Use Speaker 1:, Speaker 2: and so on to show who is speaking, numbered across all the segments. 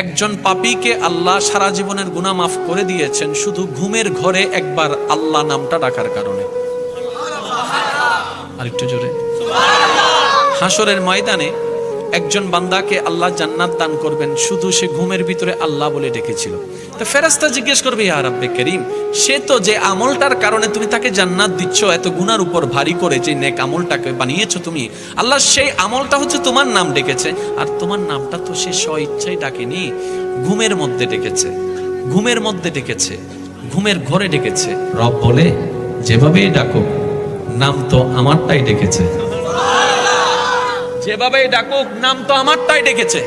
Speaker 1: একজন পাপীকে আল্লাহ সারা জীবনের গুনাহ মাফ করে দিয়েছেন শুধু ঘুমের ঘরে একবার আল্লাহ নামটা ডাকার কারণে। আরেকটু জোরে। হাসরের ময়দানে একজন বান্দাকে আল্লাহ জান্নাত দান করবেন শুধু সে ঘুমের ভিতরে আল্লাহ বলে ডেকেছিল। তো ফেরেশতা জিজ্ঞেস করবে, ইয়া রাব্বে করিম, সে তো যে আমলটার কারণে তুমি তাকে জান্নাত দিচ্ছ, এত গুনার উপর ভারী করে যে নেক আমলটাকে বানিয়েছো তুমি, আল্লাহ সেই আমলটা হচ্ছে তোমার নাম ডেকেছে, আর তোমার নামটা তো সে স্ব ইচ্ছাই ডাকেনি, ঘুমের মধ্যে ডেকেছে, ঘুমের মধ্যে ডেকেছে, ঘুমের ঘরে ডেকেছে। রব বলে, যেভাবেই ডাকো নাম তো আমারটাই ডেকেছে, যেভাবে ডাকুক নাম তো আমারটাই ডেকেছে,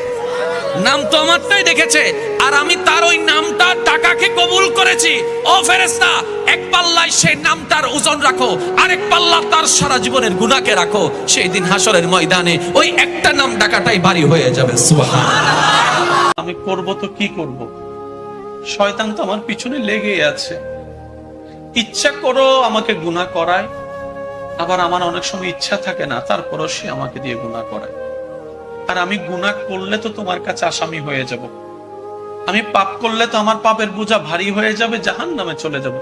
Speaker 1: নাম তো আমারটাই ডেকেছে, আর আমি তার ওই নামটা টাকাকে কবুল করেছি। ও ফেরেশতা, এক পাল্লায় সেই নামটার ওজন রাখো, আরেক পাল্লা তার সারা জীবনের গুনাহকে রাখো। সেই দিন হাসরের ময়দানে ওই একটা নাম ডাকাটাই ভারী হয়ে যাবে। সুবহানাল্লাহ। আমি করব তো কি করব, শয়তান তো আমার পিছনে লেগেই আছে, ইচ্ছা করো আমাকে গুনাহ করায়, আবার আমার অনেক সময় ইচ্ছা থাকে না, তারপরও সে আমাকে দিয়ে গুনাহ করায়। আর আমি গুনাহ করলে তো তোমার কাছে আসামি হয়ে যাব, আমি পাপ করলে তো আমার পাপের বোঝা ভারী হয়ে যাবে, জাহান্নামে চলে যাব।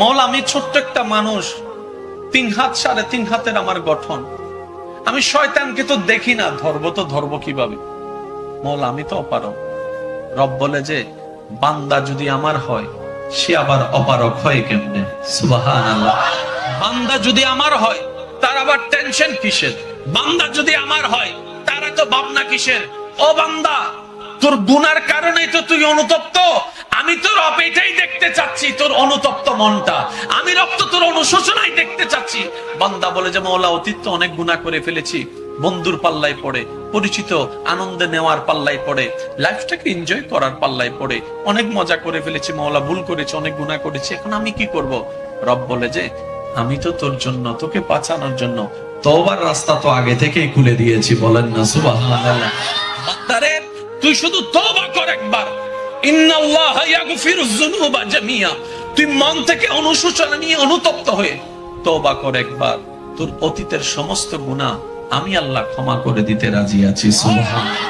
Speaker 1: মওলা, আমি ছোট্ট একটা মানুষ, 3 হাত 3.5 হাতের আমার গঠন, আমি শয়তানকে তো দেখি না, ধরবো কিভাবে? মওলা, আমি তো অপারক। রব বলে যে বান্দা যদি আমার হয় সে আবার অপারক হয় কেমনে? সুবহানাল্লাহ। বান্দা যদি আমার হয় তার আবার টেনশন কিসের? বান্দা যদি আমার হয় তার তো ভাবনা কিসের? ও বান্দা, তোর গুনার কারণেই তো তুই অনুতপ্ত, আমি তো রব এটাই দেখতে চাচ্ছি, তোর অনুতপ্ত মনটা, আমি রব তো তোর অনুশোচনাই দেখতে চাচ্ছি। বান্দা বলে যে মওলা, অতীত তো অনেক গুনাহ করে ফেলেছি, বন্ধুর পাল্লায় পড়ে, পরিচিত আনন্দে নেওয়ার পাল্লায় পড়ে, লাইফটাকে এনজয় করার পাল্লায় পড়ে অনেক মজা করে ফেলেছি মওলা, ভুল করেছি, অনেক গুনাহ করেছি, এখন আমি কি করব? রব বলে যে আমি তো তোর জন্য, তোকে বাঁচানোর জন্য তওবার রাস্তা তো আগে থেকেই খুলে দিয়েছি। বলেন না সুবহানাল্লাহ। বান্দারে, তুই শুধু তওবা কর একবার, ইন্নাল্লাহা ইয়াগফিরুয যুনুবা জামিয়া, তুই মন থেকে অনুশোচনা নিয়ে অনুতপ্ত হয়ে তওবা কর একবার, তোর অতীতের সমস্ত গুনাহ আমি আল্লাহ ক্ষমা করে দিতে রাজি আছি। সুবহানাল্লাহ।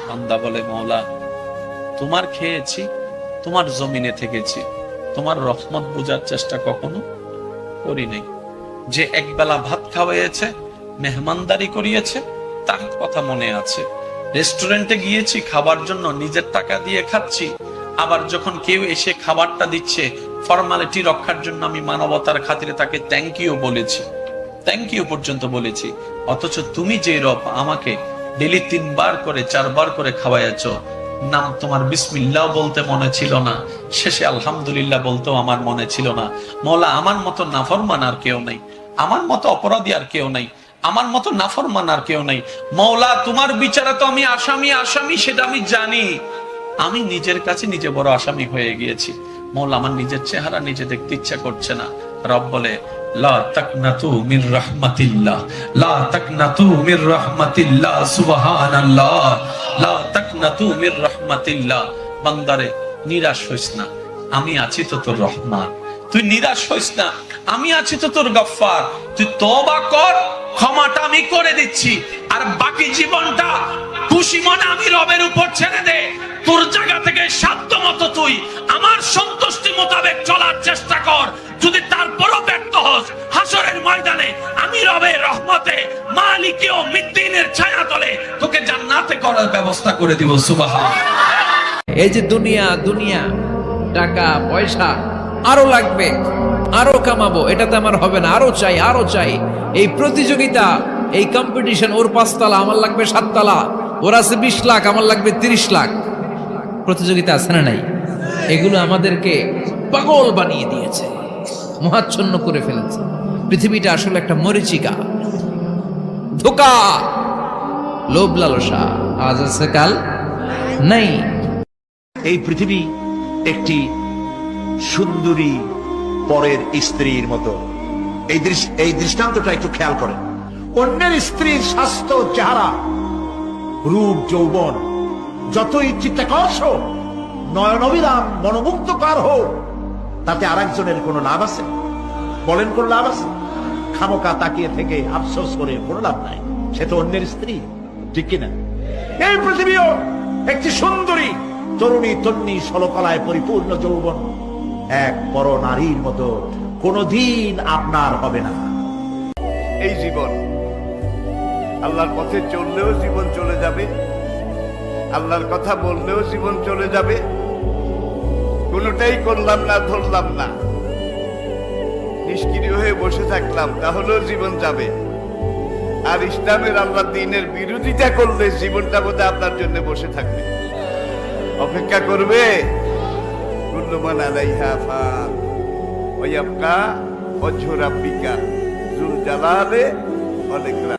Speaker 1: বান্দা বলে, মওলা, তোমার খেয়েছি, তোমার জমিনে থেকেছি, তোমার রহমত বোঝার চেষ্টা কখনো করি নাই। যে একবেলা ভাত খাওয়াইয়েছে, মেহমানদারি করিয়েছে, তার কথা মনে আছে। রেস্টুরেন্টে গিয়েছি খাবার জন্য, নিজের টাকা দিয়ে খাচ্ছি, আবার যখন কেউ এসে খাবারটা দিচ্ছে ফর্মালিটি রক্ষার জন্য আমি মানবতার খাতিরে তাকে থ্যাংক ইউ বলেছি, থ্যাংক ইউ পর্যন্ত বলেছি। অথচ তুমি যে রব আমাকে ডেলি 3 বার করে 4 বার করে খাওয়াইয়াছ, নাম তোমার বিসমিল্লাহ বলতে মনে ছিল না, শেষে আলহামদুলিল্লাহ বলতেও আমার মনে ছিল না। মওলা, আমার মতো নাফরমান আর কেউ নাই, আমার মতো অপরাধী আর কেউ নাই, আমার মতো নাফরমান আর কেউ নাই। মওলা, তোমার বিচারে তো আমি আসামি, সেটা আমি জানি, আমি নিজের কাছে নিজে বড় আসামি হয়ে গিয়েছি। মওলা, আমার নিজের চেহারা নিজে দেখতে ইচ্ছা করছে না। রব বলে, লা তাকনাতু মির রাহমাতিল্লাহ, লা তাকনাতু মির রাহমাতিল্লাহ। সুবহানাল্লাহ। লা তাকনাতু মির রাহমাতিল্লাহ। বান্দারে, নিরাশ হইস না, আমি আছি তো তোর রহমান, তুই নিরাশ হইস না, আমি আছি তো তোর গফফার, তুই তওবা কর, ক্ষমাটা আমি করে দিচ্ছি, আর বাকি জীবনটা খুশি মনে আমি রবের উপর ছেড়ে দে। তোর জায়গা থেকে সাধ্য মতো তুই আমার সন্তুষ্টি মোতাবেক চলার চেষ্টা কর। যদি তারপরও ব্যর্থ হস, হাসরের ময়দানে আমি রবের রহমতে মালিক ইয়াউমিদ্দিনের ছায়াতলে তোকে জান্নাতে করার ব্যবস্থা করে দিব। সুবহানাল্লাহ।
Speaker 2: এই যে দুনিয়া, টাকা পয়সা আরো লাগবে, আরো কামাবো, এটাতে আমার হবে না, আরো চাই। এই প্রতিযোগিতা, এই কম্পিটিশন, ওর 5 তলা আমার লাগবে 7 তলা, ওর আছে 20 লাখ আমার লাগবে 30 লাখ, প্রতিযোগিতা আছে না নাই? এগুলো আমাদেরকে পাগল বানিয়ে দিয়েছে, মোহাচ্ছন্ন করে ফেলেছে। পৃথিবীটা আসলে একটা মরিচিকা, ধোঁকা, লোভ লালসা, আজ আছে কাল নাই।
Speaker 3: এই পৃথিবী একটি সুন্দরী পরের স্ত্রীর মতো। এই দৃষ্টান্তটা একটু খেয়াল করেন। অন্যের স্ত্রীর স্বাস্থ্য, চেহারা, রূপ, যৌবন যতই চিত্তাকর্ষ, নয়নবিরাম, মনোমুগ্ধকর হোক, তাতে আরেকজনের কোনো লাভ আছে? বলেন, কোন লাভ আছে? খামোকা তাকিয়ে থেকে আফসোস করে কোনো লাভ নাই, সে তো অন্যের স্ত্রী, ঠিক কিনা? এই পৃথিবীও একটি সুন্দরী তরুণী তন্নি ষোলকলায় পরিপূর্ণ যৌবন এক পর নারীর মতো কোনদিন আপনার হবে না।
Speaker 4: এই জীবন আল্লাহর পথে চললেও জীবন চলে যাবে, আল্লাহর কথা বললেও জীবন চলে যাবে, কোনোটাই করলাম না, ধরলাম না, নিষ্ক্রিয় হয়ে বসে থাকলাম, তাহলেও জীবন যাবে। আর ইসলামের আল্লাহ দ্বীনের বিরোধিতা করলে জীবনটা বোধহয় আপনার জন্য বসে থাকবে, অপেক্ষা করবে। কুল্লু মান আলাইহা ফান ওয়া ইয়াবকা ওয়াজহু রাব্বিকা যুল জালালি ওয়াল ইকরাম।